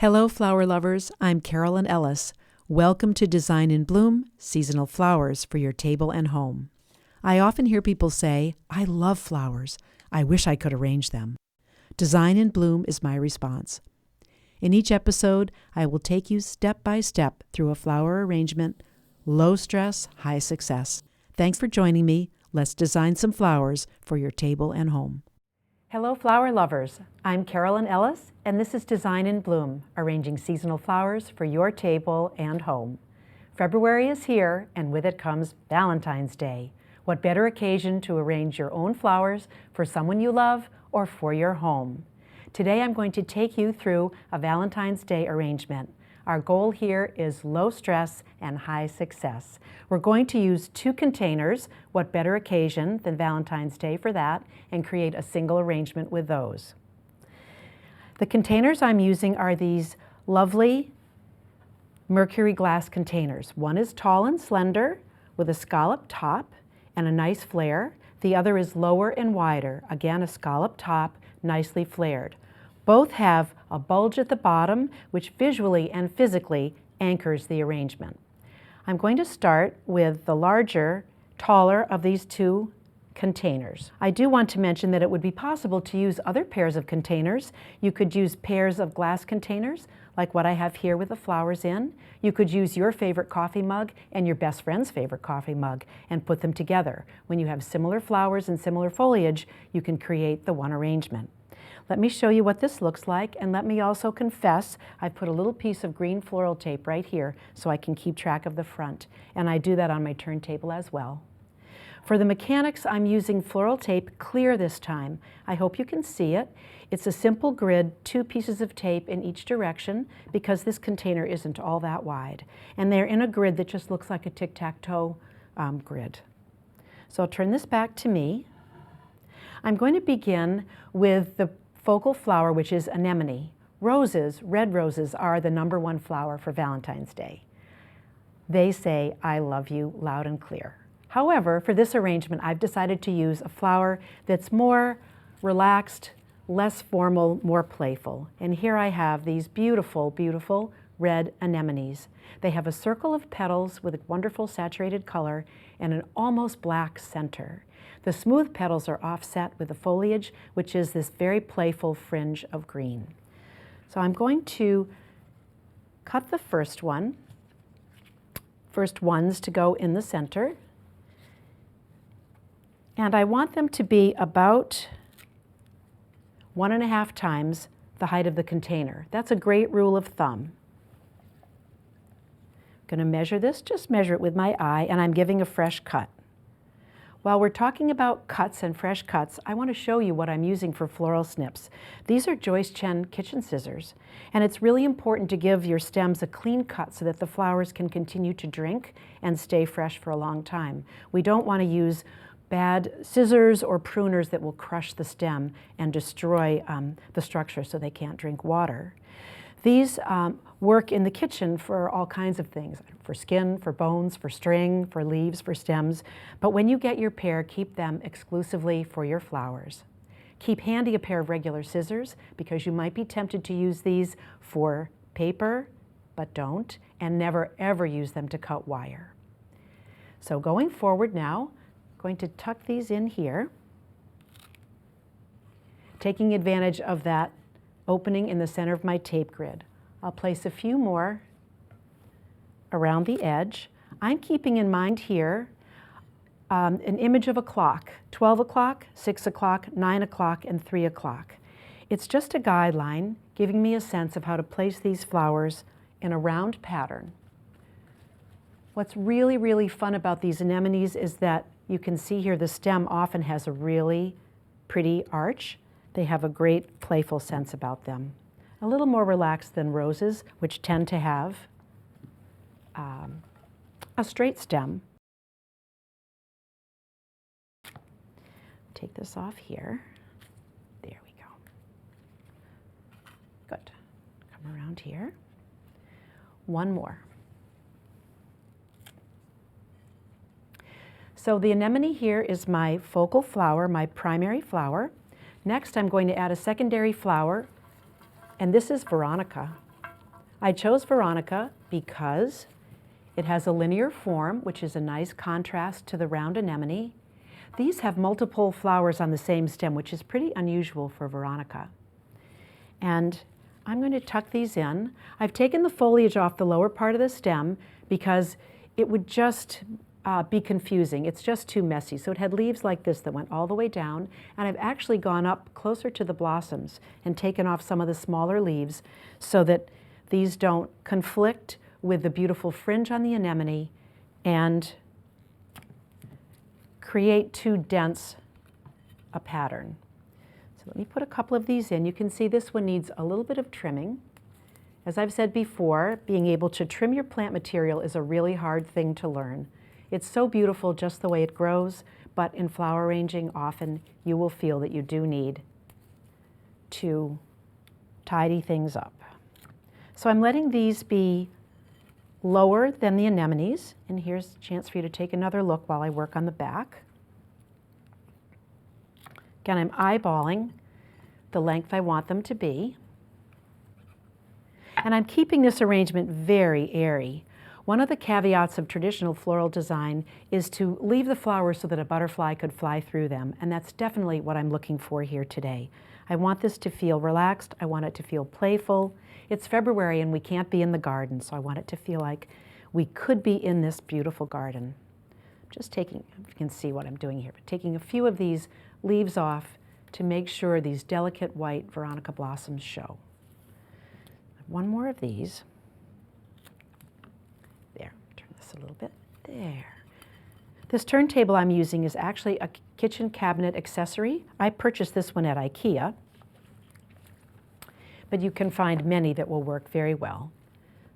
Hello, flower lovers. I'm Carolyn Ellis. Welcome to Design in Bloom, seasonal flowers for your table and home. I often hear people say, I love flowers. I wish I could arrange them. Design in Bloom is my response. In each episode, I will take you step by step through a flower arrangement, low stress, high success. Thanks for joining me. Let's design some flowers for your table and home. Hello, flower lovers. I'm Carolyn Ellis, and this is Design in Bloom, arranging seasonal flowers for your table and home. February is here, and with it comes Valentine's Day. What better occasion to arrange your own flowers for someone you love or for your home? Today I'm going to take you through a Valentine's Day arrangement. Our goal here is low stress and high success. We're going to use 2 containers, what better occasion than Valentine's Day for that, and create a single arrangement with those. The containers I'm using are these lovely mercury glass containers. One is tall and slender with a scalloped top and a nice flare. The other is lower and wider, again a scalloped top, nicely flared. Both have a bulge at the bottom, which visually and physically anchors the arrangement. I'm going to start with the larger, taller of these 2 containers. I do want to mention that it would be possible to use other pairs of containers. You could use pairs of glass containers, like what I have here with the flowers in. You could use your favorite coffee mug and your best friend's favorite coffee mug and put them together. When you have similar flowers and similar foliage, you can create the one arrangement. Let me show you what this looks like, and let me also confess, I've put a little piece of green floral tape right here so I can keep track of the front, and I do that on my turntable as well. For the mechanics, I'm using floral tape clear this time. I hope you can see it. It's a simple grid, 2 pieces of tape in each direction, because this container isn't all that wide. And they're in a grid that just looks like a tic-tac-toe grid. So I'll turn this back to me. I'm going to begin with the focal flower, which is anemone. Roses, red roses, are the #1 flower for Valentine's Day. They say, I love you, loud and clear. However, for this arrangement, I've decided to use a flower that's more relaxed, less formal, more playful. And here I have these beautiful, beautiful red anemones. They have a circle of petals with a wonderful saturated color and an almost black center. The smooth petals are offset with the foliage, which is this very playful fringe of green. So I'm going to cut the first ones to go in the center. And I want them to be about 1.5 times the height of the container. That's a great rule of thumb. I'm going to measure this, just measure it with my eye, and I'm giving a fresh cut. While we're talking about cuts and fresh cuts, I want to show you what I'm using for floral snips. These are Joyce Chen kitchen scissors, and it's really important to give your stems a clean cut so that the flowers can continue to drink and stay fresh for a long time. We don't want to use bad scissors or pruners that will crush the stem and destroy the structure so they can't drink water. These work in the kitchen for all kinds of things, for skin, for bones, for string, for leaves, for stems. But when you get your pair, keep them exclusively for your flowers. Keep handy a pair of regular scissors because you might be tempted to use these for paper, but don't, and never ever use them to cut wire. So going forward now, I'm going to tuck these in here, taking advantage of that opening in the center of my tape grid. I'll place a few more around the edge. I'm keeping in mind here an image of a clock, 12 o'clock, 6 o'clock, 9 o'clock, and 3 o'clock. It's just a guideline giving me a sense of how to place these flowers in a round pattern. What's really, really fun about these anemones is that you can see here the stem often has a really pretty arch. They have a great playful sense about them. A little more relaxed than roses, which tend to have a straight stem. Take this off here. There we go. Good. Come around here. One more. So the anemone here is my focal flower, my primary flower. Next, I'm going to add a secondary flower, and this is Veronica. I chose Veronica because it has a linear form, which is a nice contrast to the round anemone. These have multiple flowers on the same stem, which is pretty unusual for Veronica. And I'm going to tuck these in. I've taken the foliage off the lower part of the stem because it would just be confusing. It's just too messy. So it had leaves like this that went all the way down, and I've actually gone up closer to the blossoms and taken off some of the smaller leaves so that these don't conflict with the beautiful fringe on the anemone and create too dense a pattern. So let me put a couple of these in. You can see this one needs a little bit of trimming. As I've said before, being able to trim your plant material is a really hard thing to learn. It's so beautiful just the way it grows, but in flower arranging, often you will feel that you do need to tidy things up. So I'm letting these be lower than the anemones, and here's a chance for you to take another look while I work on the back. Again, I'm eyeballing the length I want them to be. And I'm keeping this arrangement very airy. One of the caveats of traditional floral design is to leave the flowers so that a butterfly could fly through them, and that's definitely what I'm looking for here today. I want this to feel relaxed. I want it to feel playful. It's February and we can't be in the garden, so I want it to feel like we could be in this beautiful garden. I'm just taking, you can see what I'm doing here, but taking a few of these leaves off to make sure these delicate white Veronica blossoms show. One more of these. There, turn this a little bit. There. This turntable I'm using is actually a kitchen cabinet accessory. I purchased this one at IKEA, but you can find many that will work very well.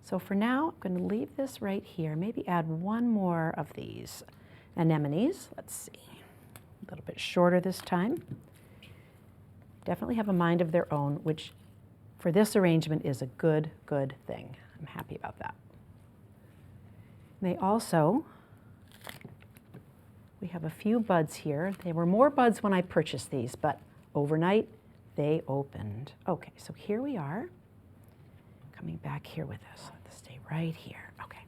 So for now, I'm going to leave this right here, maybe add one more of these anemones. Let's see, a little bit shorter this time. Definitely have a mind of their own, which for this arrangement is a good thing. I'm happy about that. They also, we have a few buds here. There were more buds when I purchased these, but overnight they opened. Okay, so here we are. Coming back here with this. Let's stay right here. Okay.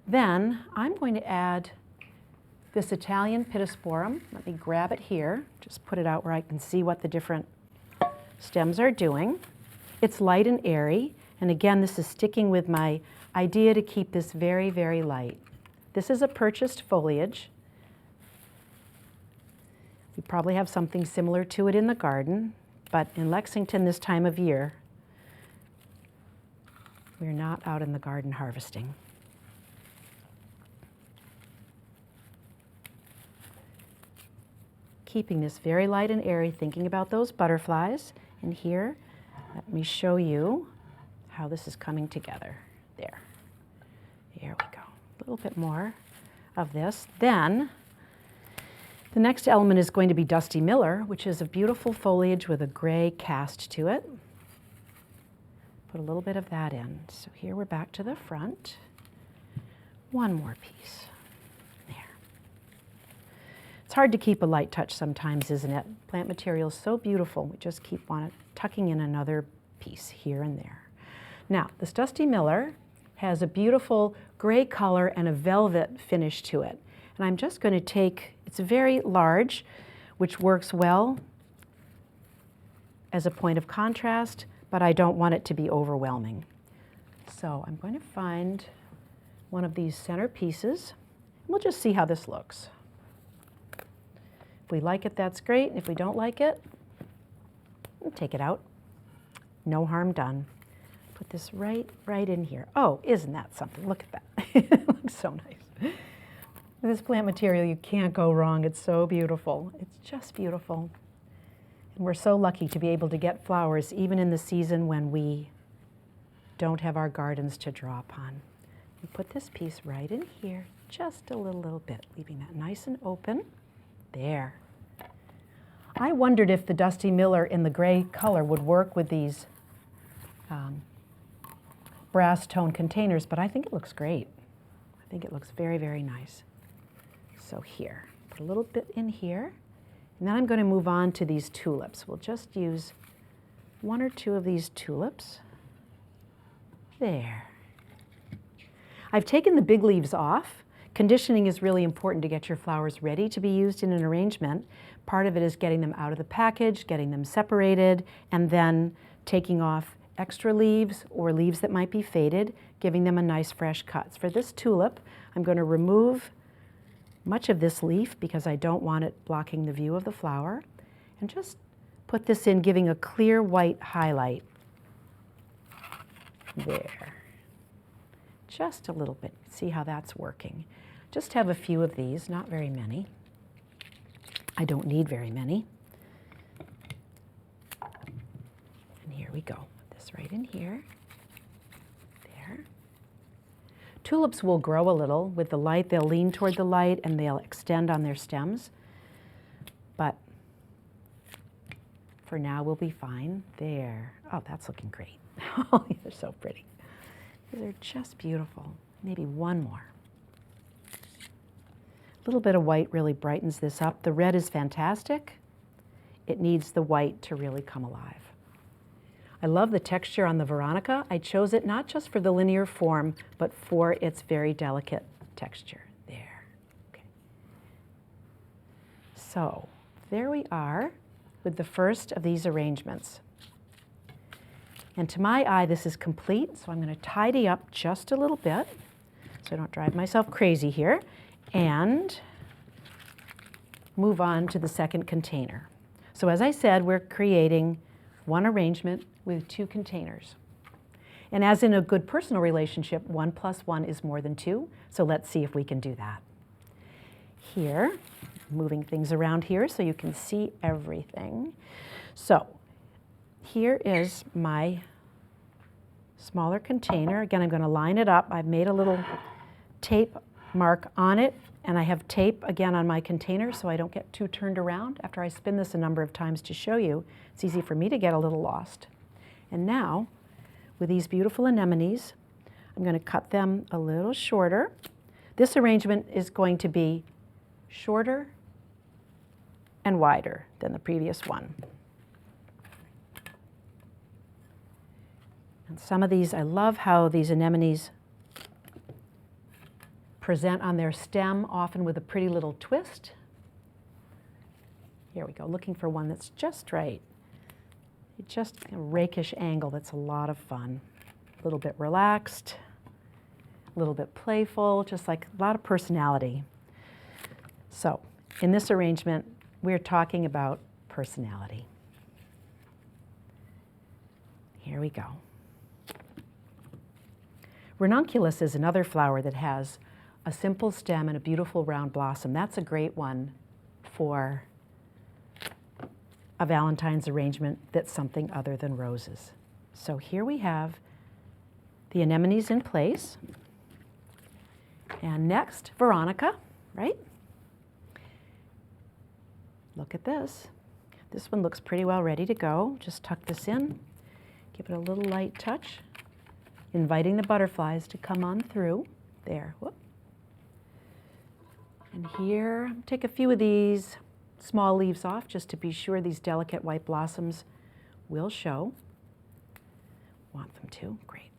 Then I'm going to add this Italian Pittosporum. Let me grab it here. Just put it out where I can see what the different stems are doing. It's light and airy, and again, this is sticking with my idea to keep this very light. This is a purchased foliage. We probably have something similar to it in the garden, but in Lexington this time of year, we're not out in the garden harvesting. Keeping this very light and airy, thinking about those butterflies. And here, let me show you how this is coming together. There. Here we go. A little bit more of this. Then, the next element is going to be Dusty Miller, which is a beautiful foliage with a gray cast to it. Put a little bit of that in. So here we're back to the front. One more piece. There. It's hard to keep a light touch sometimes, isn't it? Plant material is so beautiful. We just keep on tucking in another piece here and there. Now, this Dusty Miller has a beautiful gray color and a velvet finish to it. And I'm just going to take, it's very large, which works well as a point of contrast, but I don't want it to be overwhelming. So I'm going to find one of these center pieces. We'll just see how this looks. If we like it, that's great. And if we don't like it, we'll take it out. No harm done. Put this right in here. Oh, isn't that something? Look at that. It looks so nice. This plant material, you can't go wrong. It's so beautiful. It's just beautiful. And we're so lucky to be able to get flowers even in the season when we don't have our gardens to draw upon. You put this piece right in here, just a little bit, leaving that nice and open. There. I wondered if the Dusty Miller in the gray color would work with these brass tone containers, but I think it looks great. I think it looks very nice. So here, put a little bit in here, and then I'm going to move on to these tulips. We'll just use one or two of these tulips. There. I've taken the big leaves off. Conditioning is really important to get your flowers ready to be used in an arrangement. Part of it is getting them out of the package, getting them separated, and then taking off extra leaves or leaves that might be faded, giving them a nice fresh cut. For this tulip, I'm going to remove much of this leaf because I don't want it blocking the view of the flower, and just put this in, giving a clear white highlight. There. Just a little bit. See how that's working. Just have a few of these, not very many. I don't need very many. And here we go. Put this right in here. There. Tulips will grow a little with the light. They'll lean toward the light and they'll extend on their stems. But for now, we'll be fine. There. Oh, that's looking great. Oh, they're so pretty. They're just beautiful. Maybe one more. A little bit of white really brightens this up. The red is fantastic. It needs the white to really come alive. I love the texture on the Veronica. I chose it not just for the linear form, but for its very delicate texture. There. Okay. So there we are with the first of these arrangements. And to my eye, this is complete, so I'm going to tidy up just a little bit so I don't drive myself crazy here, and move on to the second container. So as I said, we're creating one arrangement with two containers. And as in a good personal relationship, 1 + 1 is more than 2, so let's see if we can do that. Here, moving things around here so you can see everything. So here is my smaller container. Again, I'm going to line it up. I've made a little tape mark on it, and I have tape again on my container so I don't get too turned around. After I spin this a number of times to show you, it's easy for me to get a little lost. And now, with these beautiful anemones, I'm going to cut them a little shorter. This arrangement is going to be shorter and wider than the previous one. And some of these, I love how these anemones present on their stem, often with a pretty little twist. Here we go, looking for one that's just right. Just a rakish angle that's a lot of fun. A little bit relaxed, a little bit playful, just like a lot of personality. So in this arrangement, we're talking about personality. Here we go. Ranunculus is another flower that has a simple stem and a beautiful round blossom. That's a great one for a Valentine's arrangement that's something other than roses. So here we have the anemones in place. And next, Veronica, right? Look at this. This one looks pretty well ready to go. Just tuck this in, give it a little light touch, inviting the butterflies to come on through. There, whoop. And here, take a few of these small leaves off just to be sure these delicate white blossoms will show. Want them to, great.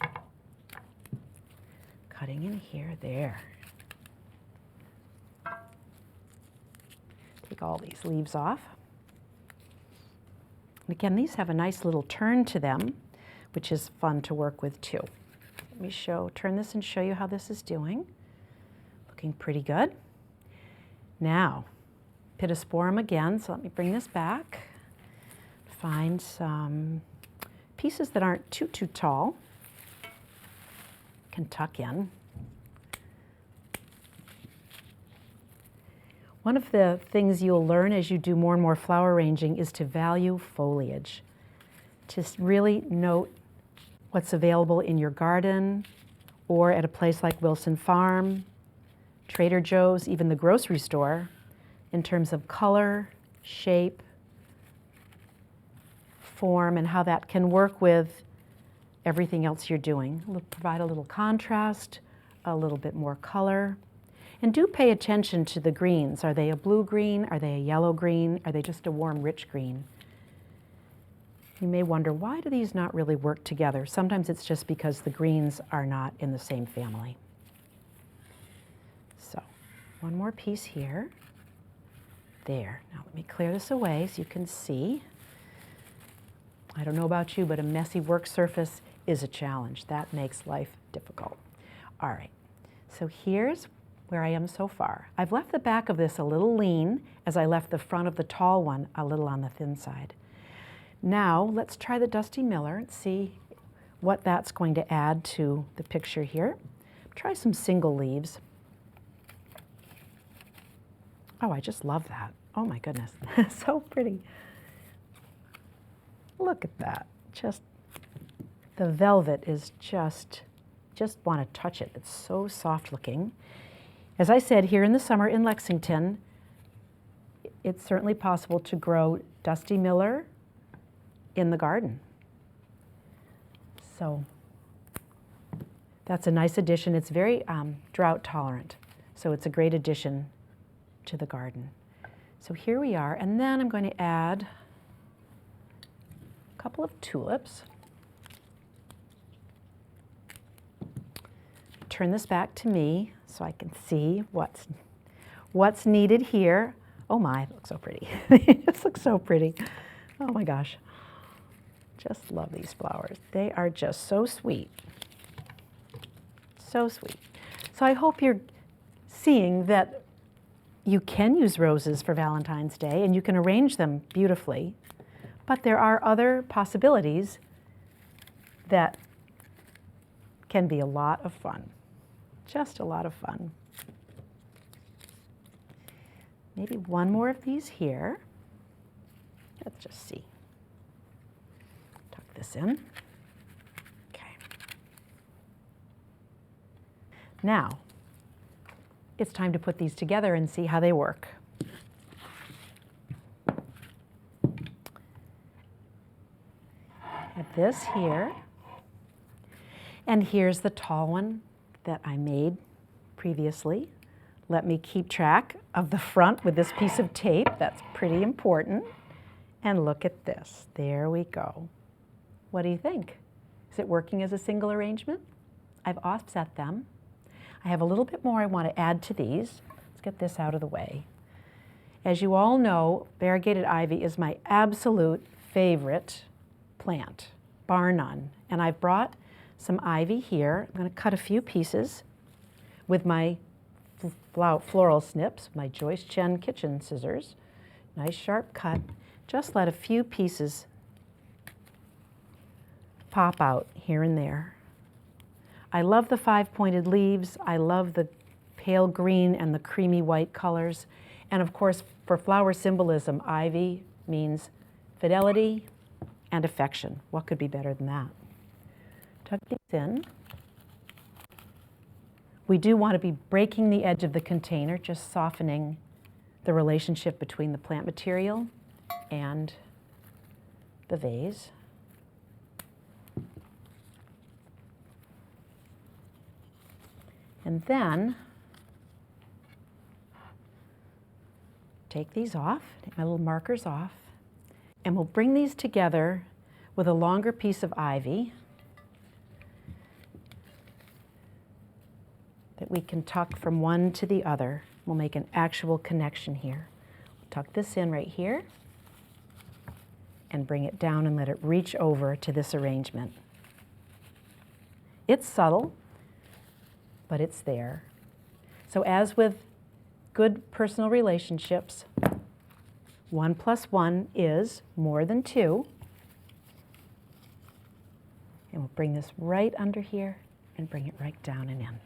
And cutting in here, there. Take all these leaves off. And again, these have a nice little turn to them, which is fun to work with too. Let me turn this and show you how this is doing. Looking pretty good. Now, pittosporum again, so let me bring this back. Find some pieces that aren't too tall. Can tuck in. One of the things you'll learn as you do more and more flower arranging is to value foliage. To really note what's available in your garden or at a place like Wilson Farm, Trader Joe's, even the grocery store, in terms of color, shape, form, and how that can work with everything else you're doing. Provide a little contrast, a little bit more color. And do pay attention to the greens. Are they a blue green? Are they a yellow green? Are they just a warm, rich green? You may wonder, why do these not really work together? Sometimes it's just because the greens are not in the same family. So, one more piece here. There. Now let me clear this away so you can see. I don't know about you, but a messy work surface is a challenge. That makes life difficult. All right, so here's where I am so far. I've left the back of this a little lean as I left the front of the tall one a little on the thin side. Now let's try the Dusty Miller and see what that's going to add to the picture here. Try some single leaves. Oh, I just love that. Oh my goodness, so pretty. Look at that. Just, the velvet is just want to touch it. It's so soft looking. As I said, here in the summer in Lexington, it's certainly possible to grow Dusty Miller in the garden. So that's a nice addition. It's very drought tolerant, so it's a great addition to the garden. So here we are, and then I'm going to add a couple of tulips. Turn this back to me so I can see what's needed here. Oh my, it looks so pretty. This looks so pretty. Oh my gosh. Just love these flowers. They are just so sweet. So sweet. So I hope you're seeing that you can use roses for Valentine's Day and you can arrange them beautifully, but there are other possibilities that can be a lot of fun. Just a lot of fun. Maybe one more of these here. Let's just see. Tuck this in. Okay. Now, it's time to put these together and see how they work. Have this here, and here's the tall one that I made previously. Let me keep track of the front with this piece of tape. That's pretty important. And look at this. There we go. What do you think? Is it working as a single arrangement? I've offset them. I have a little bit more I want to add to these. Let's get this out of the way. As you all know, variegated ivy is my absolute favorite plant, bar none. And I've brought some ivy here. I'm going to cut a few pieces with my floral snips, my Joyce Chen kitchen scissors. Nice sharp cut. Just let a few pieces pop out here and there. I love the 5-pointed leaves. I love the pale green and the creamy white colors. And of course, for flower symbolism, ivy means fidelity and affection. What could be better than that? Tuck these in. We do want to be breaking the edge of the container, just softening the relationship between the plant material and the vase. And then take these off, take my little markers off, and we'll bring these together with a longer piece of ivy that we can tuck from one to the other. We'll make an actual connection here. We'll tuck this in right here and bring it down and let it reach over to this arrangement. It's subtle, but it's there. So as with good personal relationships, 1 + 1 is more than 2. And we'll bring this right under here and bring it right down and in.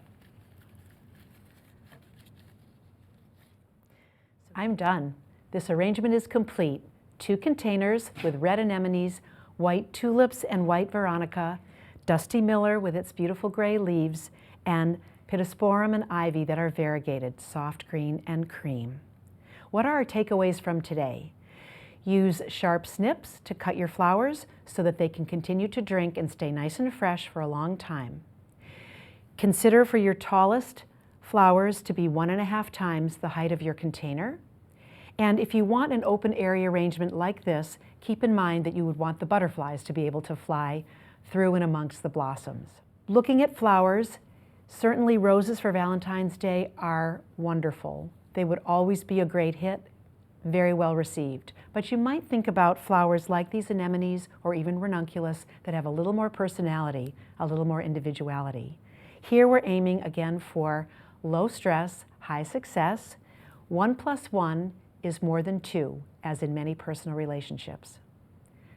I'm done. This arrangement is complete. 2 containers with red anemones, white tulips and white veronica, Dusty Miller with its beautiful gray leaves, and pittosporum and ivy that are variegated, soft green and cream. What are our takeaways from today? Use sharp snips to cut your flowers so that they can continue to drink and stay nice and fresh for a long time. Consider for your tallest flowers to be 1.5 times the height of your container. And if you want an open area arrangement like this, keep in mind that you would want the butterflies to be able to fly through and amongst the blossoms. Looking at flowers, certainly roses for Valentine's Day are wonderful. They would always be a great hit, very well received. But you might think about flowers like these anemones or even ranunculus that have a little more personality, a little more individuality. Here we're aiming again for low stress, high success. 1 + 1 is more than 2, as in many personal relationships.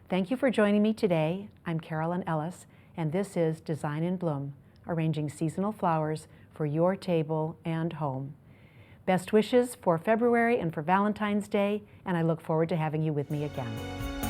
Thank you for joining me today. I'm Carolyn Ellis, and this is Design in Bloom, arranging seasonal flowers for your table and home. Best wishes for February and for Valentine's Day, and I look forward to having you with me again.